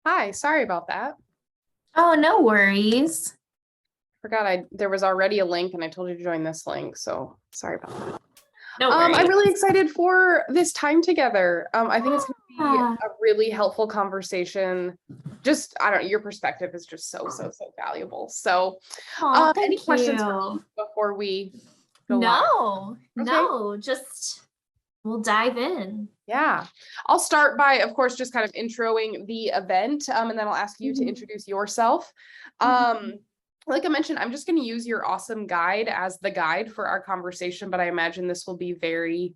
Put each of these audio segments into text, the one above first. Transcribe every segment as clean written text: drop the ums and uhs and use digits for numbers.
Hi, sorry about that. Oh, no worries. Forgot there was already a link and I told you to join this link, so sorry about that. No I'm worries. really excited for this time together. I think it's going to be Ah, a really helpful conversation. Just, I don't know, your perspective is just so valuable. So, oh, any thank questions for me you. before we go live? No, Okay. no, just we'll dive in. Yeah. I'll start by, of course, just kind of introing the event, and then I'll ask you to Mhm. introduce yourself. Mhm. Like I mentioned, I'm just going to use your awesome guide as the guide for our conversation, but I imagine this will be very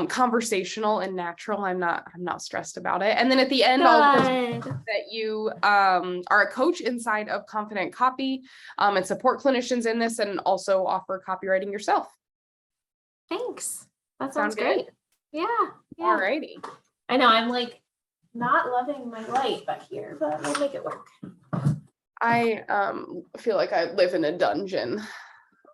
conversational and natural. I'm not stressed about it. And then at the end, I'll of course Good. that you are a coach inside of Confident Copy, and support clinicians in this and also offer copywriting yourself. Thanks. That Sound sounds good? great. Yeah, All yeah. righty. I know I'm like not loving my light back here, but we'll make it work. I feel like I live in a dungeon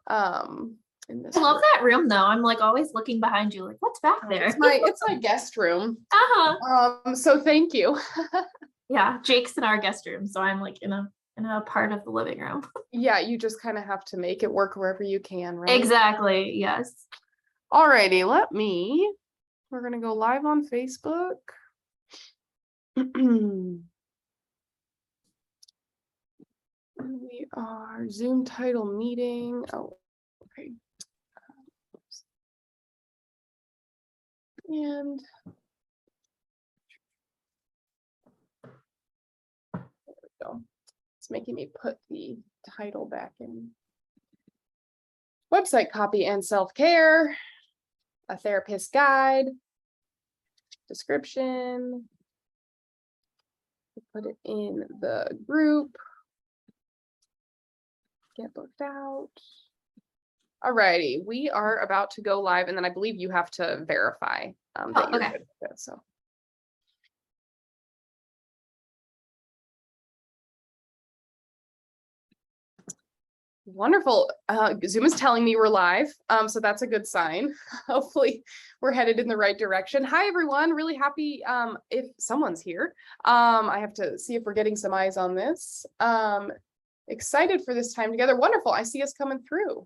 in this I love room. that room though. I'm like always looking behind you, like what's back there? It's my guest room. Uh-huh. So thank you. Yeah, Jake's in our guest room, so I'm like in a part of the living room. Yeah, you just kind of have to make it work wherever you can, right? Exactly. Yes. Alrighty, we're gonna go live on Facebook. We are Zoom title meeting. Oh, okay. And there we go. It's making me put the title back in. Website copy and self-care, a therapist guide, description. Put it in the group. Get booked out. Alrighty, we are about to go live, and then I believe you have to verify that you're Okay. good with it. So wonderful. Zoom is telling me we're live, so that's a good sign. Hopefully, we're headed in the right direction. Hi, everyone. Really happy if someone's here. I have to see if we're getting some eyes on this. Excited for this time together. Wonderful. I see us coming through.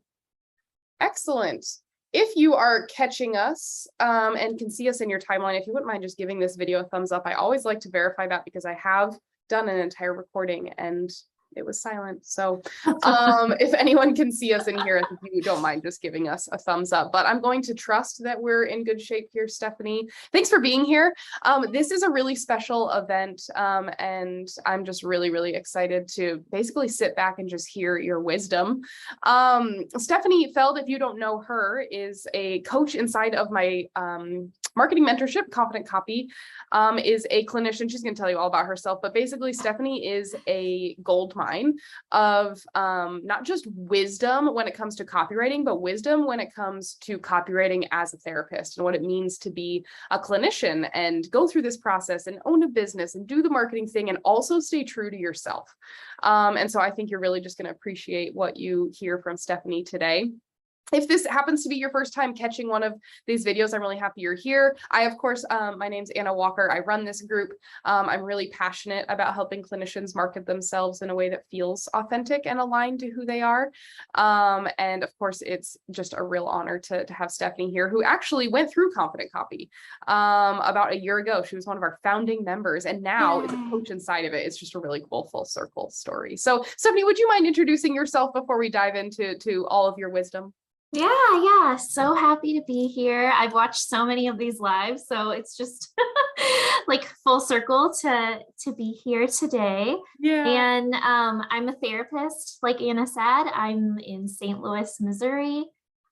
Excellent. If you are catching us and can see us in your timeline, if you wouldn't mind just giving this video a thumbs up. I always like to verify that because I have done an entire recording and it was silent. So if anyone can see us in here, if you don't mind just giving us a thumbs up. But I'm going to trust that we're in good shape here, Steffeny. Thanks for being here. This is a really special event, and I'm just really excited to basically sit back and just hear your wisdom. Steffeny Feld, if you don't know her, is a coach inside of my marketing mentorship, Confident Copy, is a clinician. She's going to tell you all about herself, but basically Steffeny is a gold mine of not just wisdom when it comes to copywriting, but wisdom when it comes to copywriting as a therapist and what it means to be a clinician and go through this process and own a business and do the marketing thing and also stay true to yourself. And so I think you're really just going to appreciate what you hear from Steffeny today. If this happens to be your first time catching one of these videos, I'm really happy you're here. Of course, my name's Anna Walker. I run this group. I'm really passionate about helping clinicians market themselves in a way that feels authentic and aligned to who they are. And of course, it's just a real honor to have Steffeny here, who actually went through Confident Copy about a year ago. She was one of our founding members and now is a coach inside of it. It's just a really cool full circle story. So Steffeny, would you mind introducing yourself before we dive into all of your wisdom? Yeah. So happy to be here. I've watched so many of these lives, so it's just like full circle to be here today. Yeah. And I'm a therapist, like Anna said. I'm in St. Louis, Missouri.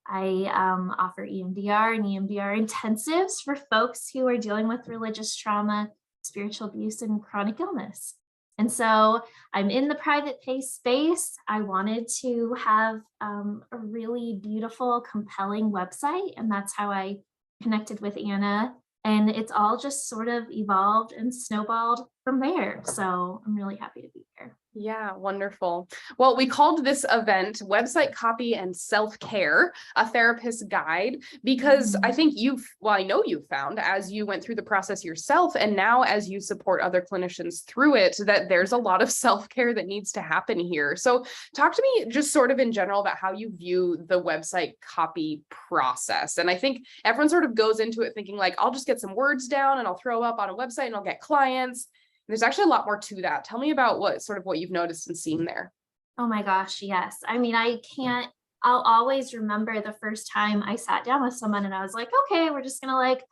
I offer EMDR and EMDR intensives for folks who are dealing with religious trauma, spiritual abuse, and chronic illness. And so I'm in the private pay space. I wanted to have a really beautiful, compelling website, and that's how I connected with Anna. And it's all just sort of evolved and snowballed from there. So I'm really happy to be here. Yeah, wonderful. Well, we called this event Website Copy and Self-Care, a therapist's guide, because I think I know you've found as you went through the process yourself, and now as you support other clinicians through it, that there's a lot of self-care that needs to happen here. So talk to me just sort of in general about how you view the website copy process. And I think everyone sort of goes into it thinking like, I'll just get some words down and I'll throw up on a website and I'll get clients. There's actually a lot more to that. Tell me about what you've noticed and seen there. Oh my gosh, yes. I mean, I'll always remember the first time I sat down with someone and I was like, okay, we're just gonna like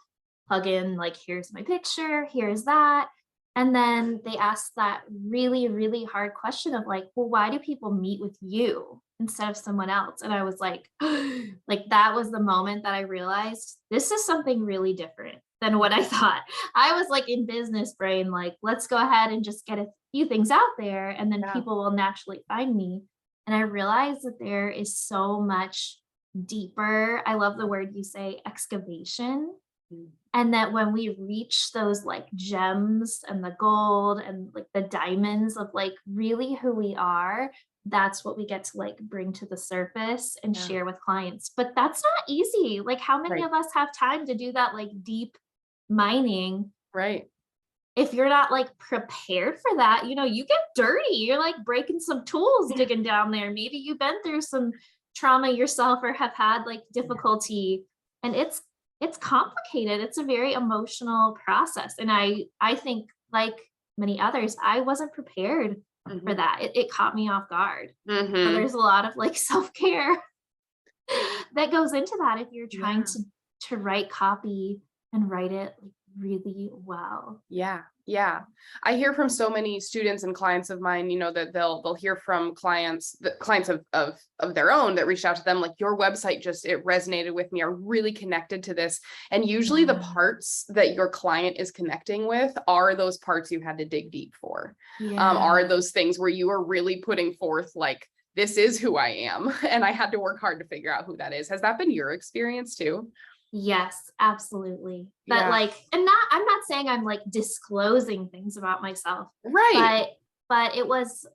plug in, like, here's my picture, here's that. And then they asked that really, really hard question of like, well, why do people meet with you instead of someone else? And I was like, like that was the moment that I realized this is something really different than what I thought. I was like in business brain, like, let's go ahead and just get a few things out there and then Yeah. people will naturally find me. And I realized that there is so much deeper. I love the word you say, excavation. And that when we reach those like gems and the gold and like the diamonds of like really who we are, that's what we get to like bring to the surface and Yeah. share with clients. But that's not easy. Like, how many Right. of us have time to do that like deep mining? Right. If you're not like prepared for that, you get dirty. You're like breaking some tools digging down there. Maybe you've been through some trauma yourself or have had like difficulty, and it's complicated. It's a very emotional process. And I think, like many others, I wasn't prepared for that. It caught me off guard. So there's a lot of like self-care that goes into that if you're trying to write copy and write it really well. Yeah. Yeah. I hear from so many students and clients of mine, that they'll hear from clients of their own that reached out to them, like, your website it resonated with me. I really connected to this. And usually the parts that your client is connecting with are those parts you had to dig deep for. Are those things where you are really putting forth like, this is who I am. And I had to work hard to figure out who that is. Has that been your experience too? Yes, absolutely. That like, and I'm not saying I'm like disclosing things about myself, Right. but it was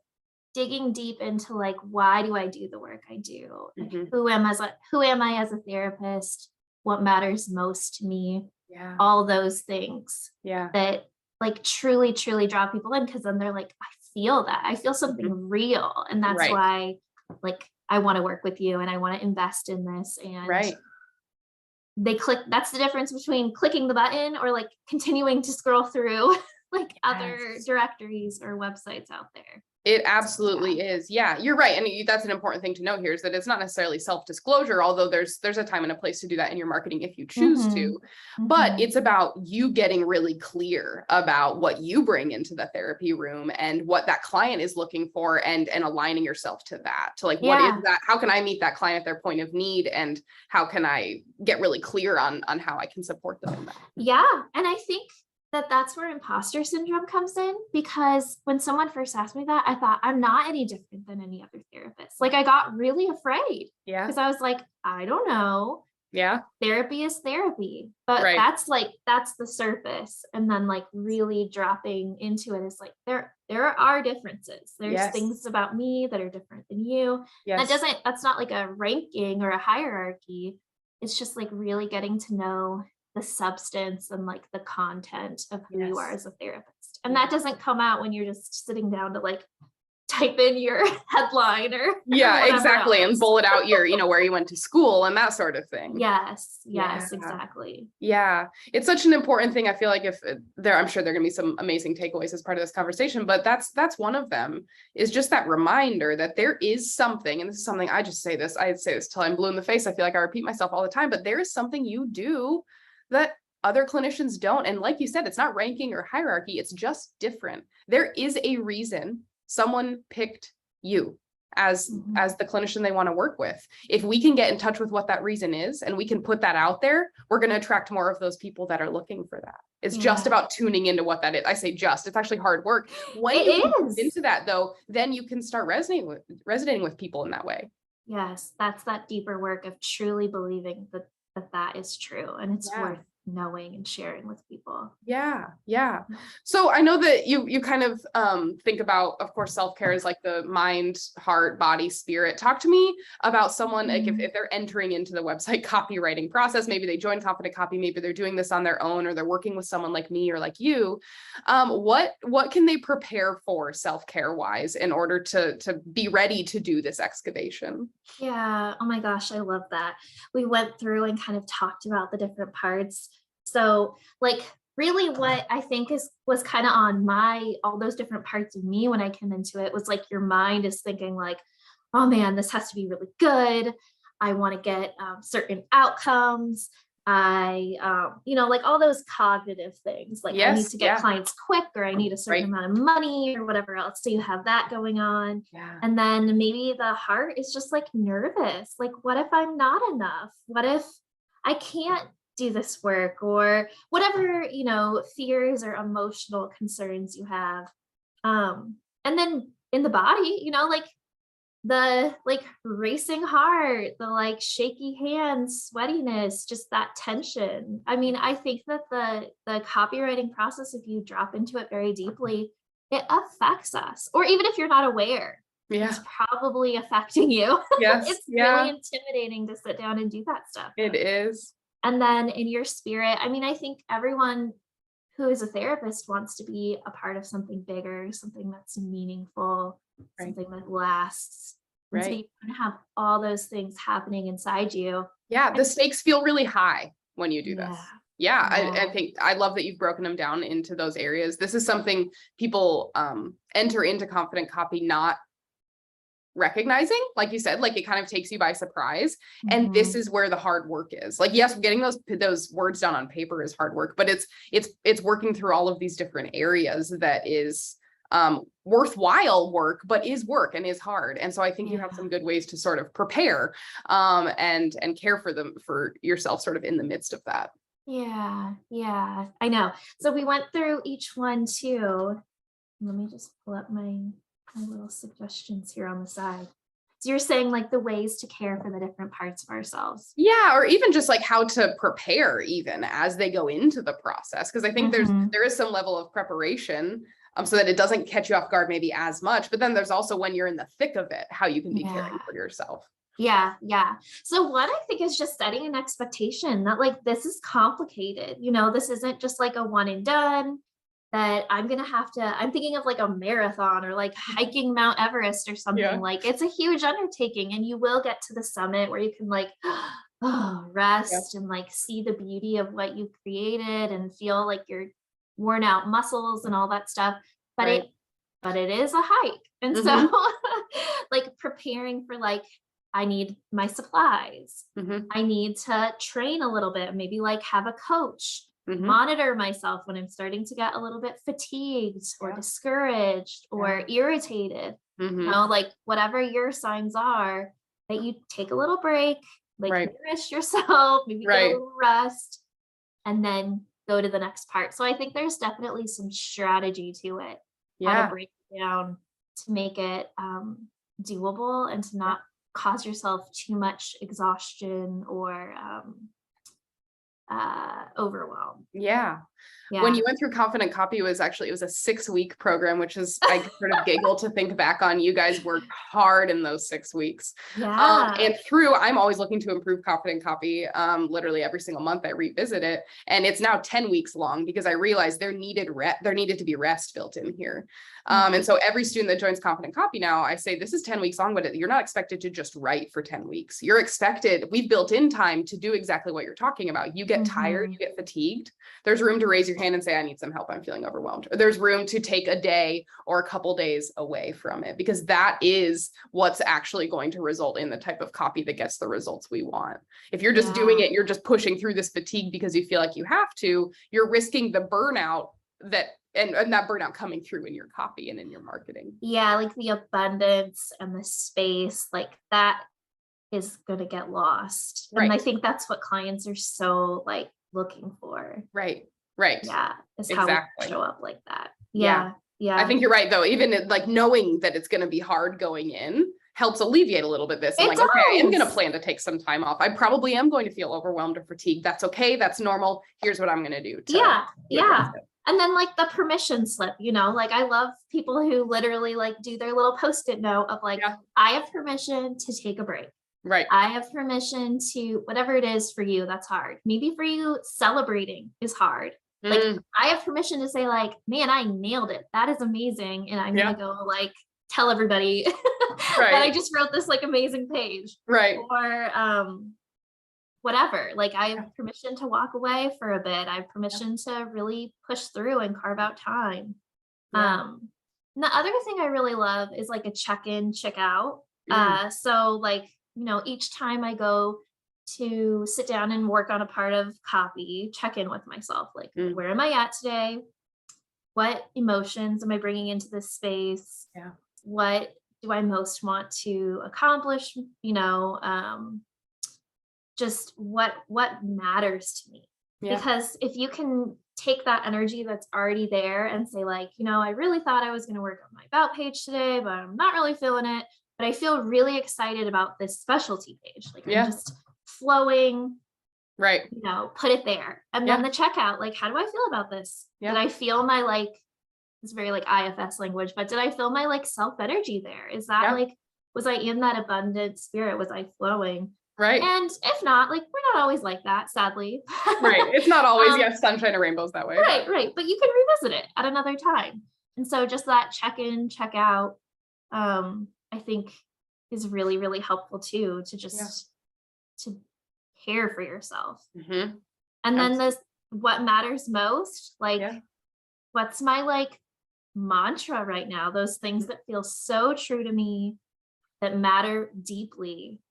digging deep into like, why do I do the work I do? And who am I as a therapist? What matters most to me? Yeah. All those things Yeah. that like truly, truly draw people in, because then they're like, I feel that. I feel something real. And that's why like I want to work with you and I want to invest in this. And they click. That's the difference between clicking the button or like continuing to scroll through like other directories or websites out there. It absolutely is. Yeah, you're right. And that's an important thing to know here, is that it's not necessarily self-disclosure, although there's a time and a place to do that in your marketing if you choose to. But it's about you getting really clear about what you bring into the therapy room and what that client is looking for, and aligning yourself to that, to like, what is that? How can I meet that client at their point of need? And how can I get really clear on how I can support them in that? Yeah. And I think that's where imposter syndrome comes in, because when someone first asked me that, I thought, I'm not any different than any other therapist. Like, I got really afraid because I was like, I don't know. Yeah. Therapy is therapy, but that's the surface. And then like really dropping into it is like, there are differences. There's things about me that are different than you. That's not like a ranking or a hierarchy. It's just like really getting to know the substance and like the content of who you are as a therapist. And that doesn't come out when you're just sitting down to like type in your headline or exactly else. And bullet out your where you went to school and that sort of thing. Yes, exactly. Yeah, it's such an important thing. I feel like I'm sure there are gonna be some amazing takeaways as part of this conversation, but that's one of them, is just that reminder that there is something, and this is something I say this till I'm blue in the face. I feel like I repeat myself all the time, but there is something you do that other clinicians don't. And like you said, it's not ranking or hierarchy, it's just different. There is a reason someone picked you as the clinician they want to work with. If we can get in touch with what that reason is and we can put that out there, we're going to attract more of those people that are looking for that. It's just about tuning into what that is. I say just, it's actually hard work. When you move into that though, then you can start resonating with people in that way. Yes, that's that deeper work of truly believing that is true, and it's knowing and sharing with people. Yeah. Yeah. So I know that you kind of think about, of course, self-care is like the mind, heart, body, spirit. Talk to me about someone like if they're entering into the website copywriting process, maybe they join Confident Copy, maybe they're doing this on their own, or they're working with someone like me or like you. What can they prepare for self-care wise in order to be ready to do this excavation? Yeah. Oh my gosh, I love that. We went through and kind of talked about the different parts. So like really what I think was kind of on all those different parts of me when I came into it was like your mind is thinking like, oh man, this has to be really good. I want to get certain outcomes. Like all those cognitive things, like I need to get clients quick, or I need a certain amount of money or whatever else. So you have that going on. Yeah. And then maybe the heart is just like nervous. Like, what if I'm not enough? What if I can't do this work, or whatever, fears or emotional concerns you have. And then in the body, like the racing heart, the like shaky hands, sweatiness, just that tension. I mean, I think that the copywriting process, if you drop into it very deeply, it affects us. Or even if you're not aware, it's probably affecting you. Yes. It's really intimidating to sit down and do that stuff. It is. And then in your spirit, I mean, I think everyone who is a therapist wants to be a part of something bigger, something that's meaningful, something that lasts. And so you kind of have all those things happening inside you. Yeah, the stakes feel really high when you do this. Yeah. I think I love that you've broken them down into those areas. This is something people enter into Confident Copy not recognizing, like you said, like it kind of takes you by surprise. And this is where the hard work is. Like, yes, getting those words down on paper is hard work, but it's working through all of these different areas that is worthwhile work, but is work and is hard. And so I think you have some good ways to sort of prepare and care for yourself sort of in the midst of that. Yeah, I know. So we went through each one too. Let me just pull up my little suggestions here on the side. So you're saying like the ways to care for the different parts of ourselves. Yeah, or even just like how to prepare even as they go into the process. Because I think there is some level of preparation so that it doesn't catch you off guard maybe as much. But then there's also when you're in the thick of it, how you can be caring for yourself. Yeah. So one, I think, is just setting an expectation that like this is complicated. This isn't just like a one and done. That I'm thinking of like a marathon or like hiking Mount Everest or something. Like it's a huge undertaking, and you will get to the summit where you can like rest and like see the beauty of what you created and feel like your worn out muscles and all that stuff. But it is a hike. And so like preparing for like, I need my supplies. I need to train a little bit, maybe like have a coach. Monitor myself when I'm starting to get a little bit fatigued or discouraged or irritated. Like whatever your signs are, that you take a little break, like nourish yourself, maybe get a little rest, and then go to the next part. So I think there's definitely some strategy to it, how to break it down to make it doable and to not cause yourself too much exhaustion or overwhelm. When you went through Confident Copy, it was a 6-week program, which is, I sort of giggle to think back on. You guys worked hard in those 6 weeks. And I'm always looking to improve Confident Copy. Literally every single month I revisit it, and it's now 10 weeks long because I realized there needed to be rest built in here. And so every student that joins Confident Copy now, I say, this is 10 weeks long, but you're not expected to just write for 10 weeks. We've built in time to do exactly what you're talking about. You get tired, you get fatigued. There's room to raise your hand and say, I need some help, I'm feeling overwhelmed. Or there's room to take a day or a couple days away from it, because that is what's actually going to result in the type of copy that gets the results we want. If you're just doing it, you're just pushing through this fatigue because you feel like you have to, you're risking the burnout and that burnout coming through in your copy and in your marketing. Like the abundance and the space, like that is going to get lost. And I think that's what clients are so like looking for. Right. Is how we show up like that. I think you're right though. Even like knowing that it's going to be hard going in helps alleviate a little bit this. I'm It like, okay, I am going to does. plan to take some time off. I probably am going to feel overwhelmed or fatigued. That's okay. That's normal. Here's what I'm going to do to address Yeah. it. And then like the permission slip, like I love people who literally like do their little post-it note of like, I have permission to take a break. Right. I have permission to whatever it is for you that's hard. Maybe for you, celebrating is hard. Like I have permission to say like, man, I nailed it. That is amazing. And I'm gonna go like tell everybody that I just wrote this like amazing page. Right. Or whatever. Like I have permission to walk away for a bit. I have permission to really push through and carve out time. And the other thing I really love is like a check-in, check-out. So like, each time I go to sit down and work on a part of copy, check in with myself, like, where am I at today? What emotions am I bringing into this space? What do I most want to accomplish? Just what matters to me. Because if you can take that energy that's already there and say like, I really thought I was going to work on my about page today, but I'm not really feeling it. But I feel really excited about this specialty page. Like I'm just flowing, put it there. And then the checkout, like, how do I feel about this? Did I feel my like, it's very like IFS language, but did I feel my like self energy there? Is that like, was I in that abundant spirit? Was I flowing? Right. And if not, like, we're not always like that, sadly. Right. It's not always, sunshine and rainbows that way. Right. But you can revisit it at another time. And so just that check in, check out, I think is really, really helpful too, to just to care for yourself. And then what matters most, like what's my like mantra right now, those things that feel so true to me, that matter deeply.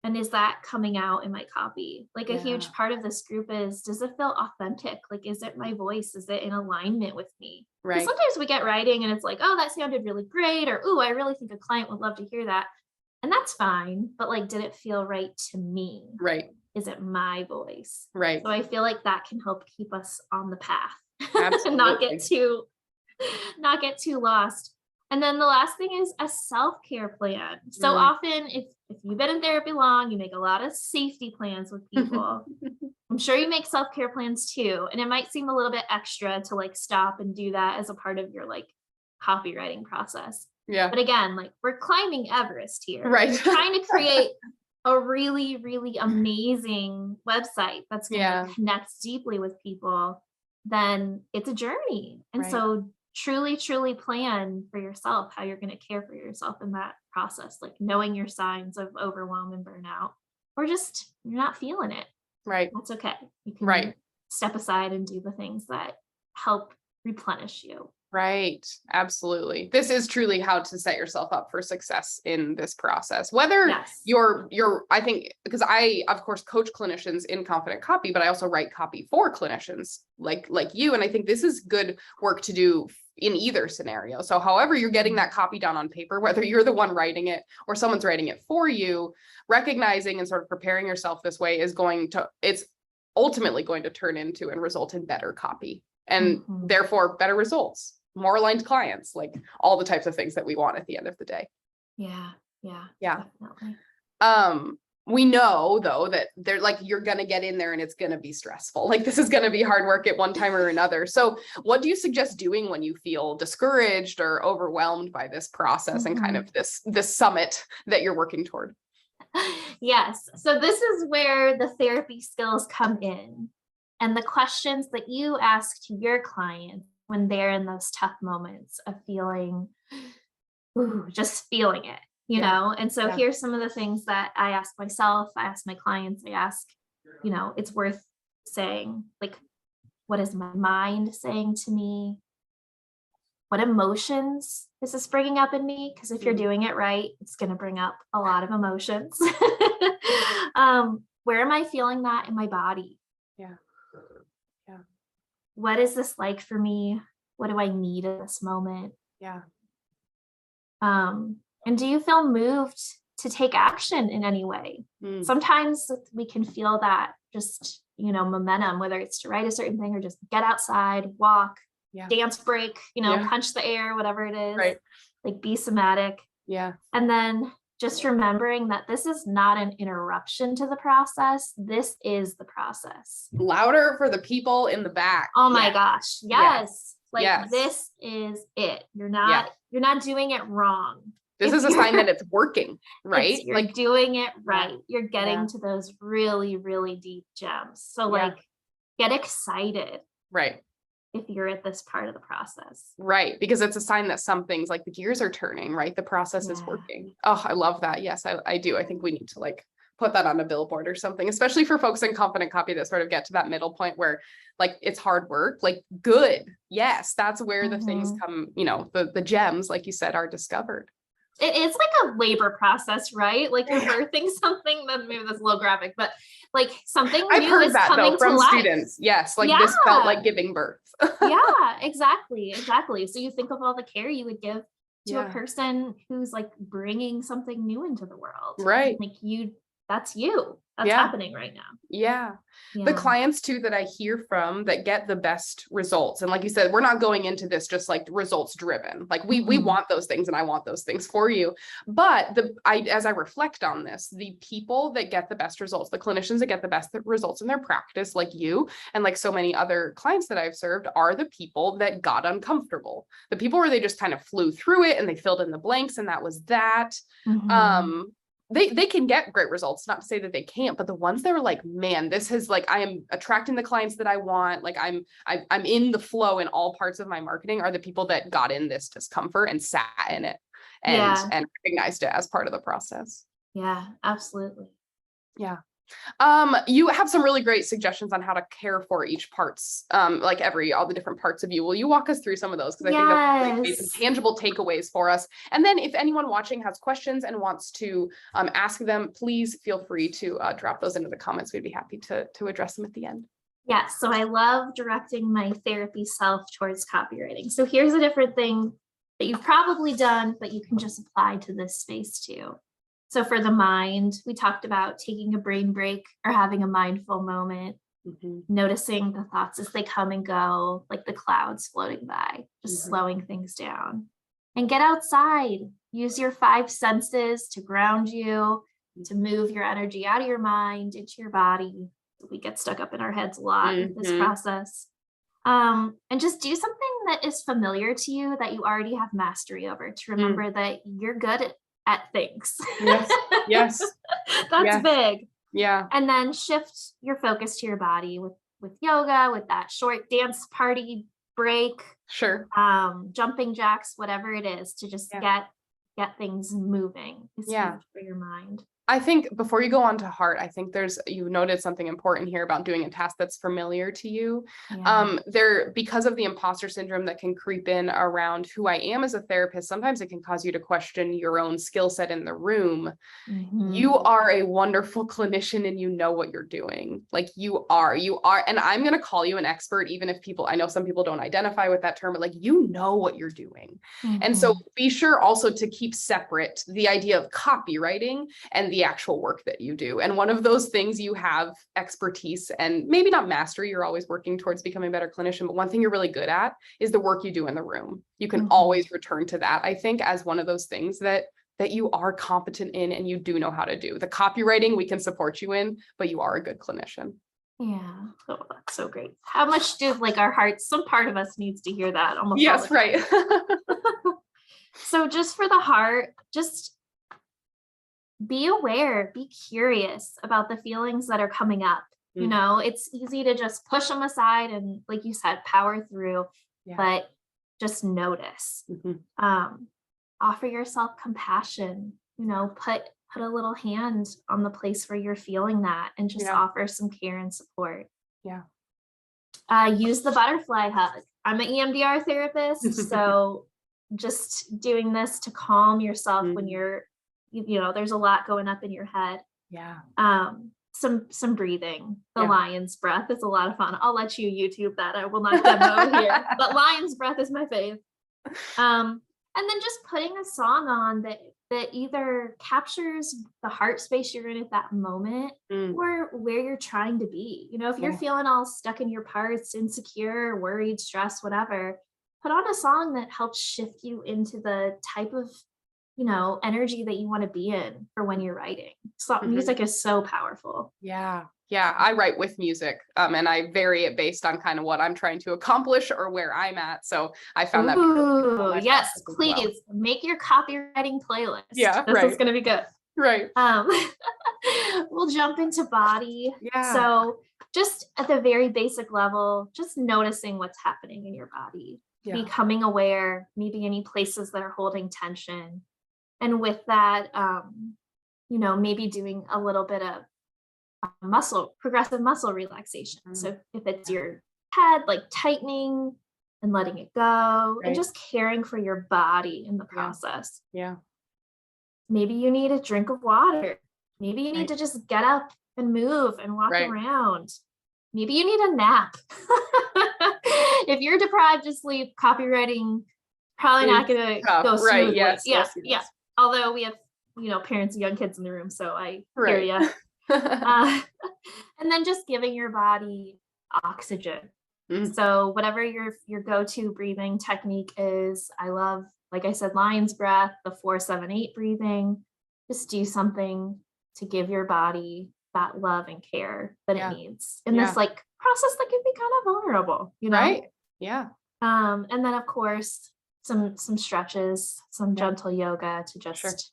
And is that coming out in my copy? Like a huge part of this group is, does it feel authentic? Like, is it my voice? Is it in alignment with me? Right. Sometimes we get writing and it's like, oh, that sounded really great. Or, oh, I really think a client would love to hear that. And that's fine. But like, did it feel right to me? Right. Is it my voice? Right. So I feel like that can help keep us on the path. Absolutely. not get too lost. And then the last thing is a self-care plan. So often if you've been in therapy long, you make a lot of safety plans with people. I'm sure you make self-care plans too. And it might seem a little bit extra to like stop and do that as a part of your like copywriting process. Yeah. But again, like we're climbing Everest here. Right. We're trying to create a really, really amazing website that's going to connect deeply with people. Then it's a journey. And so truly plan for yourself how you're going to care for yourself in that process, like knowing your signs of overwhelm and burnout, or just you're not feeling it. Right. That's okay. You can step aside and do the things that help replenish you. Right. Absolutely. This is truly how to set yourself up for success in this process. Whether you're, I think, because I, of course, coach clinicians in confident copy, but I also write copy for clinicians like you. And I think this is good work to do in either scenario. So however you're getting that copy down on paper, whether you're the one writing it or someone's writing it for you, recognizing and sort of preparing yourself this way it's ultimately going to turn into and result in better copy and therefore better results, more aligned clients, like all the types of things that we want at the end of the day. Yeah. Definitely. We know though that they're like, you're going to get in there and it's going to be stressful. Like this is going to be hard work at one time or another. So what do you suggest doing when you feel discouraged or overwhelmed by this process and kind of this summit that you're working toward? Yes. So this is where the therapy skills come in, and the questions that you ask to your clients when they're in those tough moments of feeling, just feeling it. You know, and so here's some of the things that I ask myself, I ask my clients, I ask, it's worth saying, like, what is my mind saying to me? What emotions is this bringing up in me? Because if you're doing it right, it's going to bring up a lot of emotions. Where am I feeling that in my body? Yeah. What is this like for me? What do I need at this moment? Yeah. And do you feel moved to take action in any way? Sometimes we can feel that just, momentum, whether it's to write a certain thing or just get outside, walk, dance break, punch the air, whatever it is, like be somatic. Yeah. And then just remembering that this is not an interruption to the process. This is the process. Louder for the people in the back. Oh my gosh. Yes. Like Yes. this is it. You're not doing it wrong. This is a sign that it's working, right? You're like doing it right. You're getting Yeah. to those really, really deep gems. So like get excited. Right. If you're at this part of the process. Right. Because it's a sign that some things like the gears are turning, right? The process is working. Oh, I love that. Yes, I do. I think we need to like put that on a billboard or something, especially for folks in confident copy that sort of get to that middle point where like it's hard work, like good. Yes, that's where the things come, you know, the gems, like you said, are discovered. It is like a labor process, right? Like you're birthing something, that maybe that's a little graphic, but like something I've new heard is that coming though from to life. students. Yes, like this felt like giving birth. Yeah, exactly. So you think of all the care you would give to a person who's like bringing something new into the world. Right. Like that's happening right now. Yeah. The clients too that I hear from that get the best results. And like you said, we're not going into this just like results driven. Like we want those things and I want those things for you. But as I reflect on this, the people that get the best results, the clinicians that get the best results in their practice, like you and like so many other clients that I've served, are the people that got uncomfortable. The people where they just kind of flew through it and they filled in the blanks and that was that. They can get great results, not to say that they can't, but the ones that are like, man, this is like, I am attracting the clients that I want. Like I'm in the flow in all parts of my marketing, are the people that got in this discomfort and sat in it and recognized it as part of the process. Yeah, absolutely. Yeah. You have some really great suggestions on how to care for each parts, like all the different parts of you. Will you walk us through some of those? Because I think that's some tangible takeaways for us. And then if anyone watching has questions and wants to ask them, please feel free to drop those into the comments. We'd be happy to address them at the end. Yeah, so I love directing my therapy self towards copywriting. So here's a different thing that you've probably done, but you can just apply to this space too. So for the mind, we talked about taking a brain break or having a mindful moment, noticing the thoughts as they come and go, like the clouds floating by, just slowing things down. And get outside. Use your 5 senses to ground you, to move your energy out of your mind into your body. We get stuck up in our heads a lot with this process. And just do something that is familiar to you that you already have mastery over, to remember that you're good at things. Yes. That's big. Yeah. And then shift your focus to your body with yoga, with that short dance party break. Sure. Jumping jacks, whatever it is, to just get things moving. It's huge for your mind. I think before you go on to heart, I think you noted something important here about doing a task that's familiar to you. Because of the imposter syndrome that can creep in around who I am as a therapist, sometimes it can cause you to question your own skill set in the room. You are a wonderful clinician and you know what you're doing. Like you are, and I'm going to call you an expert, even if I know some people don't identify with that term, but like, you know what you're doing. And so be sure also to keep separate the idea of copywriting and the actual work that you do. And one of those things you have expertise and maybe not mastery, you're always working towards becoming a better clinician, but one thing you're really good at is the work you do in the room. You can always return to that, I think, as one of those things that you are competent in and you do know how to do. The copywriting we can support you in, but you are a good clinician. Yeah. Oh, that's so great. How much do like our hearts, some part of us needs to hear that almost. Yes, right. So just for the heart, just be aware, be curious about the feelings that are coming up. You know, it's easy to just push them aside and, like you said, power through, but just notice. Offer yourself compassion, you know, put a little hand on the place where you're feeling that and just offer some care and support. Use the butterfly hug. I'm an EMDR therapist, so just doing this to calm yourself when you're, you know, there's a lot going up in your head. Some breathing. The lion's breath is a lot of fun. I'll let you YouTube that. I will not demo here, but lion's breath is my fave. And then just putting a song on that either captures the heart space you're in at that moment or where you're trying to be. You know, if you're feeling all stuck in your parts, insecure, worried, stressed, whatever, put on a song that helps shift you into the type of energy that you want to be in for when you're writing. So music is so powerful. Yeah. Yeah. I write with music, and I vary it based on kind of what I'm trying to accomplish or where I'm at. So I found that. Ooh, yes, please make your copywriting playlist. Yeah. This is going to be good. Right. We'll jump into body. Yeah. So just at the very basic level, just noticing what's happening in your body, becoming aware, maybe any places that are holding tension. And with that, maybe doing a little bit of progressive muscle relaxation. So if it's your head, like tightening and letting it go, and just caring for your body in the process. Yeah. Maybe you need a drink of water. Maybe you need to just get up and move and walk around. Maybe you need a nap. If you're deprived of sleep, copywriting probably not going to go smoothly. Yeah. Although we have, parents and young kids in the room, so I hear you. And then just giving your body oxygen. So whatever your go-to breathing technique is, I love, like I said, lion's breath, the 4-7-8 breathing. Just do something to give your body that love and care that it needs in this like process that can be kind of vulnerable, Right. Yeah. And then of course some stretches, some gentle yoga to just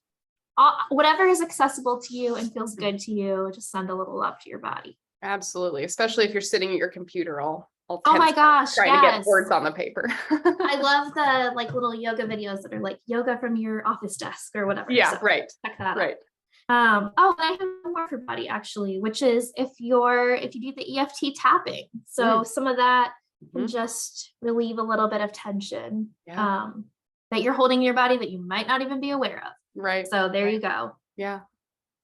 whatever is accessible to you and feels good to you, just send a little love to your body. Absolutely. Especially if you're sitting at your computer all oh my gosh, trying to get words on the paper. I love the little yoga videos that are like yoga from your office desk or whatever. Yeah, so right. Check that right. out. I have one more for body actually, which is if you do the EFT tapping. So some of that can just relieve a little bit of tension that you're holding in your body that you might not even be aware of. Right. So there you go. Yeah.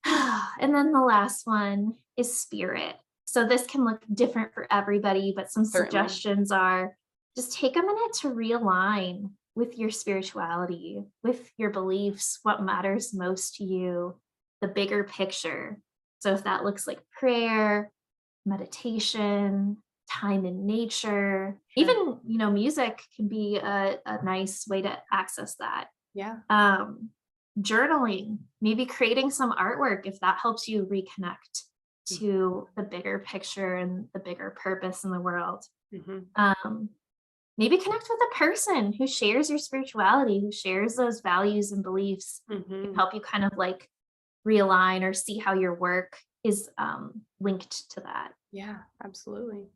And then the last one is spirit. So this can look different for everybody, but some suggestions are just take a minute to realign with your spirituality, with your beliefs, what matters most to you, the bigger picture. So if that looks like prayer, meditation, time in nature, even, music can be a nice way to access that. Yeah. Journaling, maybe creating some artwork if that helps you reconnect to the bigger picture and the bigger purpose in the world. Maybe connect with a person who shares your spirituality, who shares those values and beliefs, can help you kind of realign or see how your work is linked to that. Yeah, absolutely.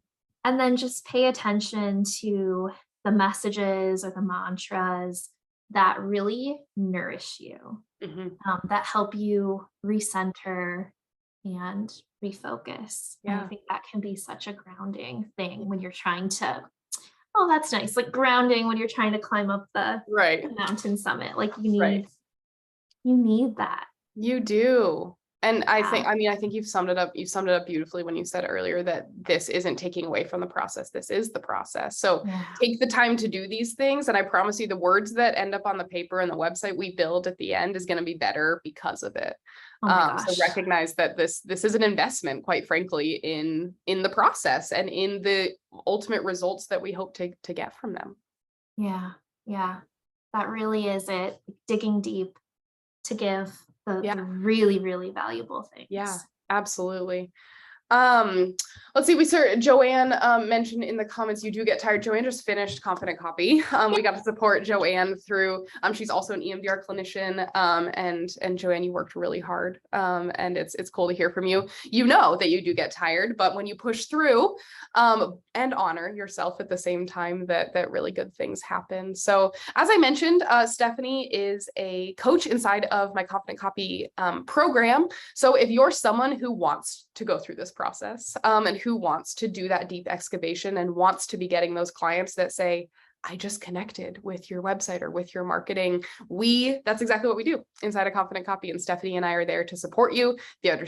And then just pay attention to the messages or the mantras that really nourish you, that help you recenter and refocus. Yeah. And I think that can be such a grounding thing when you're trying to, oh, that's nice. Like grounding when you're trying to climb up the mountain summit. Like you need that. You do. And I think you've summed it up beautifully when you said earlier that this isn't taking away from the process. This is the process. So take the time to do these things. And I promise you the words that end up on the paper and the website we build at the end is going to be better because of it. So recognize that this is an investment, quite frankly, in the process and in the ultimate results that we hope to get from them. Yeah. Yeah. That really is it. Digging deep to give the really, really valuable things. Yeah, absolutely. Let's see, Joanne mentioned in the comments, you do get tired. Joanne just finished Confident Copy. We got to support Joanne through, she's also an EMDR clinician. And Joanne, you worked really hard. And it's cool to hear from you. You know that you do get tired, but when you push through, and honor yourself at the same time, that really good things happen. So as I mentioned, Steffeny is a coach inside of my Confident Copy program. So if you're someone who wants to go through this process, and who wants to do that deep excavation and wants to be getting those clients that say, I just connected with your website or with your marketing. That's exactly what we do inside of Confident Copy. And Steffeny and I are there to support you. The other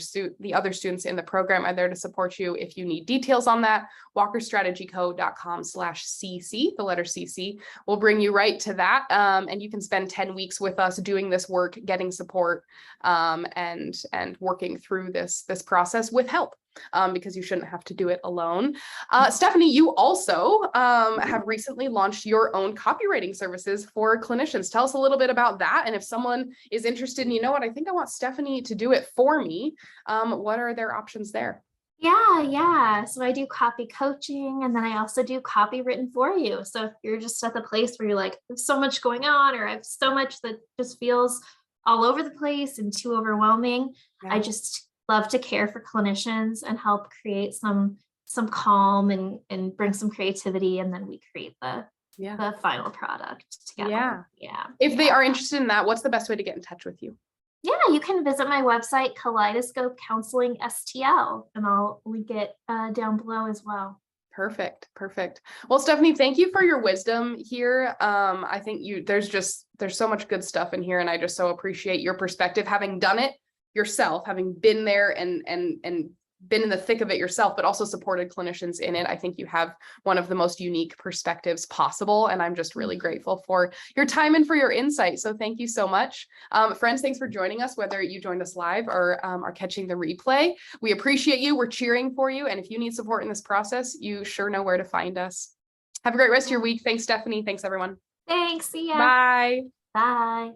students in the program are there to support you. If you need details on that, walkerstrategyco.com/CC, the letter CC, will bring you right to that. And you can spend 10 weeks with us doing this work, getting support, and working through this process with help. because you shouldn't have to do it alone. Steffeny, you also have recently launched your own copywriting services for clinicians. Tell us a little bit about that. And if someone is interested and you know what, I think I want Steffeny to do it for me, what are their options there? Yeah. So I do copy coaching, and then I also do copy written for you. So if you're just at the place where you're like, there's so much going on, or I have so much that just feels all over the place and too overwhelming, I just love to care for clinicians and help create some calm and bring some creativity, and then we create the final product together. If they are interested in that, what's the best way to get in touch with you? Yeah, you can visit my website, Kaleidoscope Counseling STL, and I'll link it down below as well. Perfect. Well, Steffeny, thank you for your wisdom here. I think there's so much good stuff in here, and I just so appreciate your perspective, having done it yourself, having been there and been in the thick of it yourself, but also supported clinicians in it. I think you have one of the most unique perspectives possible, and I'm just really grateful for your time and for your insight. So thank you so much. Friends, thanks for joining us, whether you joined us live or are catching the replay. We appreciate you. We're cheering for you. And if you need support in this process, you sure know where to find us. Have a great rest of your week. Thanks, Steffeny. Thanks, everyone. Thanks. See ya. Bye. Bye.